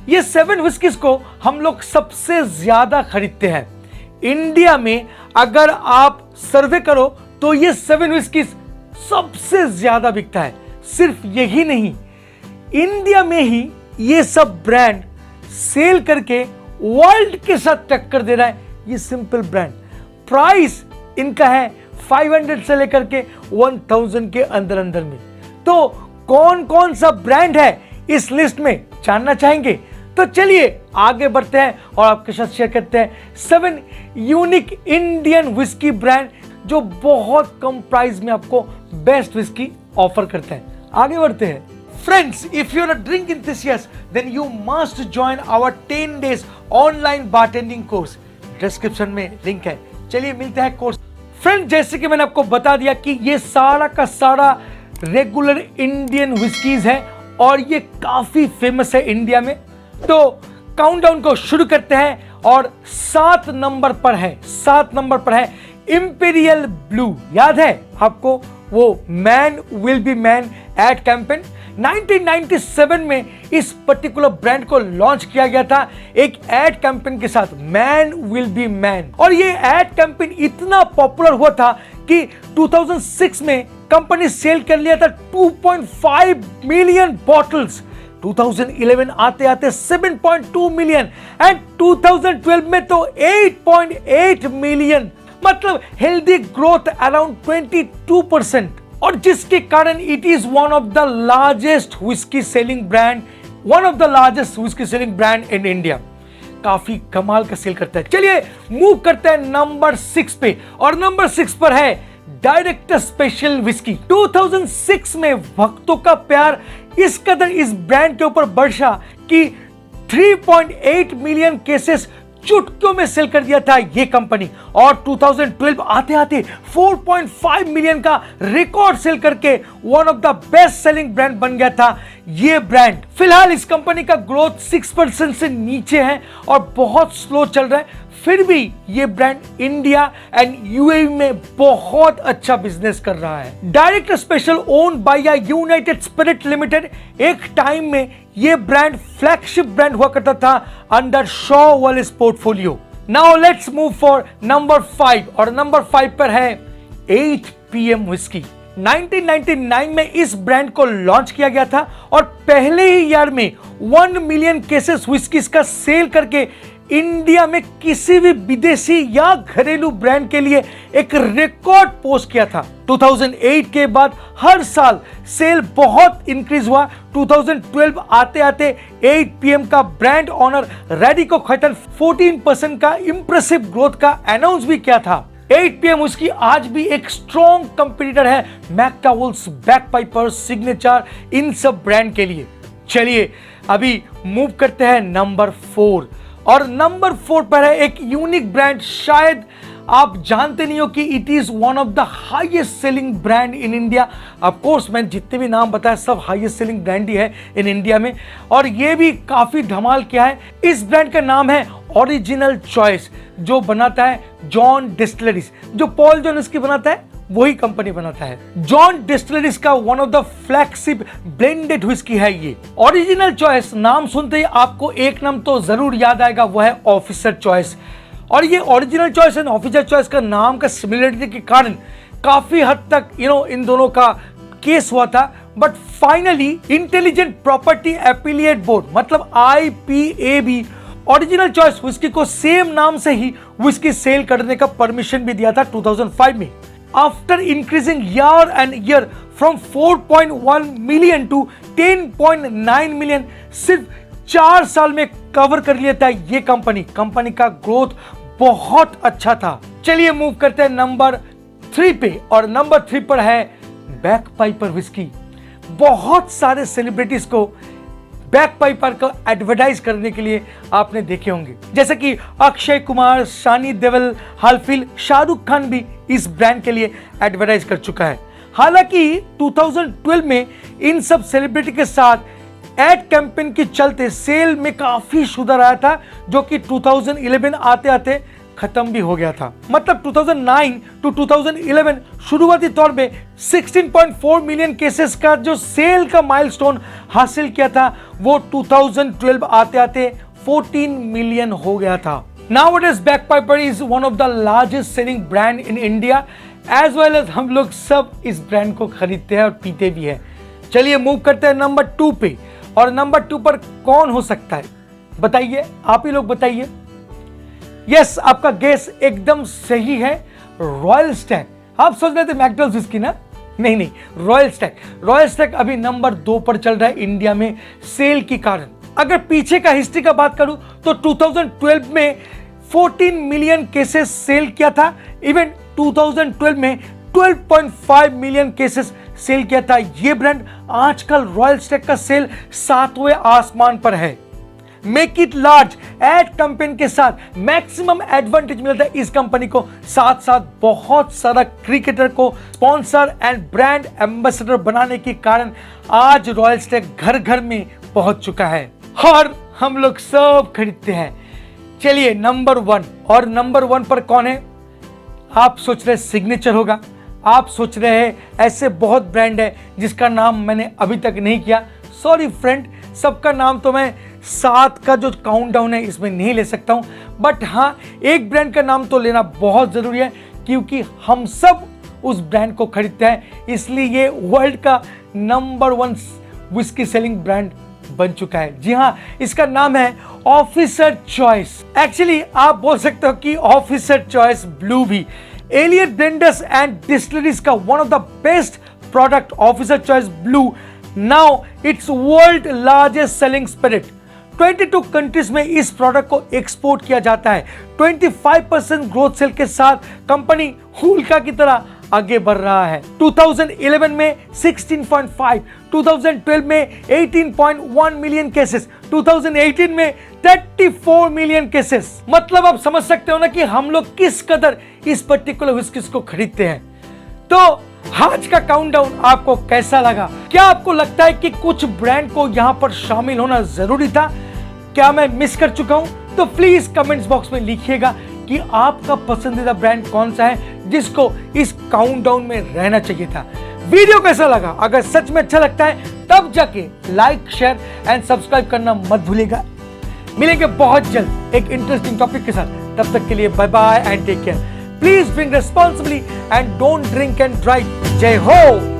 ये 7 विस्कीज को हम लोग सबसे ज्यादा खरीदते हैं। इंडिया में अगर आप सर्वे करो तो ये 7 विस्कीज सबसे ज्यादा बिकता है। सिर्फ यही नहीं, इंडिया में ही ये सब ब्रांड सेल करके वर्ल्ड के साथ टक्कर दे रहा है। ये सिंपल ब्रांड, प्राइस इनका है 500 से लेकर के 1000 के अंदर अंदर में। तो कौन कौन सा ब्रांड है इस लिस्ट में जानना चाहेंगे? तो चलिए आगे बढ़ते हैं और आपके साथ शेयर करते हैं 7 यूनिक इंडियन विस्की ब्रांड जो बहुत कम प्राइस में आपको बेस्ट विस्की ऑफर करते हैं। आगे बढ़ते हैं। Friends, if you are a drink enthusiast, then you must join our 10 days online bartending course। Description में लिंक है, चलिए मिलते हैं कोर्स। फ्रेंड, जैसे कि मैंने आपको बता दिया कि ये सारा का सारा रेगुलर इंडियन विस्कीज है और ये काफी फेमस है इंडिया में। तो काउंटडाउन को शुरू करते हैं और 7 नंबर पर है इंपीरियल ब्लू। याद है आपको वो man will be man ad campaign? 1997 में इस पर्टिकुलर ब्रांड को लॉन्च किया गया था एक एड कैंपेन के साथ, मैन विल बी मैन। और ये एड कैंपेन इतना पॉपुलर हुआ था कि 2006 में कंपनी सेल कर लिया था 2.5 मिलियन बॉटल्स। 2011 आते आते 7.2 मिलियन एंड 2012 में तो 8.8 मिलियन, मतलब हेल्दी ग्रोथ अराउंड 22%। और जिसके कारण it is one of the largest whisky selling brand in India. काफी कमाल का सेल करता है। चलिए मूव करते हैं नंबर 6 पे, और नंबर 6 पर है डायरेक्टर स्पेशल विस्की। 2006 में भक्तों का प्यार इस कदर इस ब्रांड के ऊपर बरसा कि 3.8 मिलियन केसेस चुटकियों में सेल कर दिया था ये कंपनी। और 2012 आते आते 4.5 मिलियन का रिकॉर्ड सेल करके one of the best selling brand बन गया था ये ब्रांड। फिलहाल इस कंपनी का ग्रोथ 6% से नीचे है और बहुत स्लो चल रहा है, फिर भी ये ब्रांड इंडिया एंड यूएई में बहुत अच्छा बिजनेस कर रहा है। Director special owned by United spirit limited. एक टाइम में ये ब्रांड फ्लैगशिप ब्रांड हुआ करता था under Shaw Wallis portfolio. Now let's move for number 5, और नंबर 5 पर है 8 PM विस्की। 1999 में इस ब्रांड को लॉन्च किया गया था और पहले ही ईयर में 1 मिलियन केसेस विस्कीज का सेल करके इंडिया में किसी भी विदेशी या घरेलू ब्रांड के लिए एक रिकॉर्ड पोस्ट किया था। 2008 के बाद हर साल सेल बहुत इंक्रीज हुआ। 2012 आते आते 8 PM का ब्रांड ऑनर रेडिको खैतन 14% का इंप्रेसिव ग्रोथ का अनाउंस भी किया था। 8 PM उसकी आज भी एक स्ट्रॉन्ग कंपटीटर है मैकडॉवेल्स, बैकपाइपर, सिग्नेचर, इन सब ब्रांड के लिए। चलिए अभी मूव करते हैं नंबर 4, और नंबर 4 पर है एक यूनिक ब्रांड। शायद आप जानते नहीं हो कि it is one of the highest selling brand in India. Of course मैंने जितने भी नाम बताया सब हाईएस्ट सेलिंग ब्रांड ही है इन इंडिया में, और ये भी काफी धमाल किया है। इस ब्रांड का नाम है ओरिजिनल चॉइस, जो बनाता है जॉन डिस्टिलरीज। जो पॉल जॉन इसकी बनाता है वही कंपनी बनाता है। जॉन डिस्टिलरीज का one of the flagship blended whisky है ये ओरिजिनल चॉइस। नाम सुनते ही आपको एक नाम तो जरूर याद आएगा, वो है ऑफिसर चॉइस। और ये original choice and officer choice का नाम का सिमिलरिटी के कारण काफी हद तक इन दोनों का केस हुआ था, but finally intelligent property appellate board मतलब IPAB ओरिजिनल चॉइस व्हिस्की को सेम नाम से ही व्हिस्की सेल करने का परमिशन भी दिया था 2005 में। After increasing year and year from 4.1 million to 10.9 million, सिर्फ 4 साल में कवर कर लिया था ये कंपनी का ग्रोथ बहुत अच्छा था। चलिए मूव करते हैं नंबर 3 पे, और नंबर 3 पर है बैकपाइपर विस्की। बहुत सारे सेलिब्रिटीज को बैकपाइपर को एडवर्टाइज करने के लिए आपने देखे होंगे, जैसे कि अक्षय कुमार, सनी देओल, हाल फिल शाहरुख खान भी इस ब्रांड के लिए एडवर्टाइज कर चुका है। हालांकि 2012 में इन सब सेलिब्रिटी के साथ एड कैंपेन के चलते सेल में काफी सुधार आया था, जो कि 2011 आते आते खत्म भी हो गया था। मतलब 2009 टू 2011 शुरुआती तौर पे 16.4 मिलियन केसेस का जो सेल का माइलस्टोन हासिल किया था, वो 2012 आते आते 14 मिलियन हो गया था। Nowadays Bagpiper is one of the largest selling brand in India, as well as हम लोग सब इस ब्रांड को खरीदते हैं और पीते भी हैं। चलिए मूव करते हैं नंबर 2 पे। और नंबर 2 पर कौन हो सकता है, बताइए, आप ही लोग बताइए। यस, आपका गेस एकदम सही है, रॉयल स्टैग। आप सोच रहे थे मैकडॉनल्ड्स विस्की ना? नहीं नहीं, रॉयल स्टैग। रॉयल स्टैग अभी नंबर 2 पर चल रहा है इंडिया में सेल के कारण। अगर पीछे का हिस्ट्री का बात करूं तो 2012 में 14 मिलियन केसेस सेल किया था। इवन 2012 में 12.5 मिलियन केसेस सेल किया था ये ब्रांड। आजकल रॉयल स्टैग का सेल 7वें आसमान पर है। Make it large ad campaign के साथ मैक्सिमम एडवांटेज मिलता है इस कंपनी को। साथ साथ बहुत सारा क्रिकेटर को स्पॉन्सर एंड ब्रांड एम्बेसडर बनाने के कारण आज रॉयल स्टैग घर घर में पहुंच चुका है और हम लोग सब खरीदते हैं। चलिए नंबर 1, और नंबर 1 पर कौन है? आप सोच रहे सिग्नेचर होगा, आप सोच रहे हैं ऐसे बहुत ब्रांड है जिसका नाम मैंने अभी तक नहीं किया। सॉरी फ्रेंड, सबका नाम तो मैं 7 का जो काउंटडाउन है इसमें नहीं ले सकता हूं, बट हाँ, एक ब्रांड का नाम तो लेना बहुत जरूरी है क्योंकि हम सब उस ब्रांड को खरीदते हैं, इसलिए ये वर्ल्ड का नंबर 1 विस्की सेलिंग ब्रांड बन चुका है। जी हाँ, इसका नाम है ऑफिसर चॉइस। एक्चुअली आप बोल सकते हो कि ऑफिसर चॉइस ब्लू भी एलियट ब्लेंडर्स एंड डिस्टिलरीज का one of the best product. Officer choice blue now it's world largest selling spirit. 22 countries में इस प्रोडक्ट को एक्सपोर्ट किया जाता है। 25% ग्रोथ सेल के साथ कंपनी हुलका की तरह आगे बढ़ रहा है। 2011 में 16.5, 2012 में 18.1 मिलियन केसेस, 2018 में 34 मिलियन केसेस। मतलब आप समझ सकते हो ना कि हम लोग किस कदर इस पर्टिकुलर व्हिस्कीज को खरीदते हैं। तो आज का काउंटडाउन आपको कैसा लगा? क्या आपको लगता है कि कुछ ब्रांड को यहां पर शामिल होना जरूरी था? क्या मैं मिस कर चुका हूं? तो प्लीज कमेंट्स बॉक्स में लिखिएगा कि आपका पसंदीदा ब्रांड कौन सा है जिसको इस काउंटडाउन में रहना चाहिए था। वीडियो कैसा लगा? अगर सच में अच्छा लगता है तब जाके लाइक, शेयर एंड सब्सक्राइब करना मत भूलिएगा। मिलेंगे बहुत जल्द एक इंटरेस्टिंग टॉपिक के साथ। तब तक के लिए bye bye and take care. Please drink responsibly and don't drink and drive. जय हो।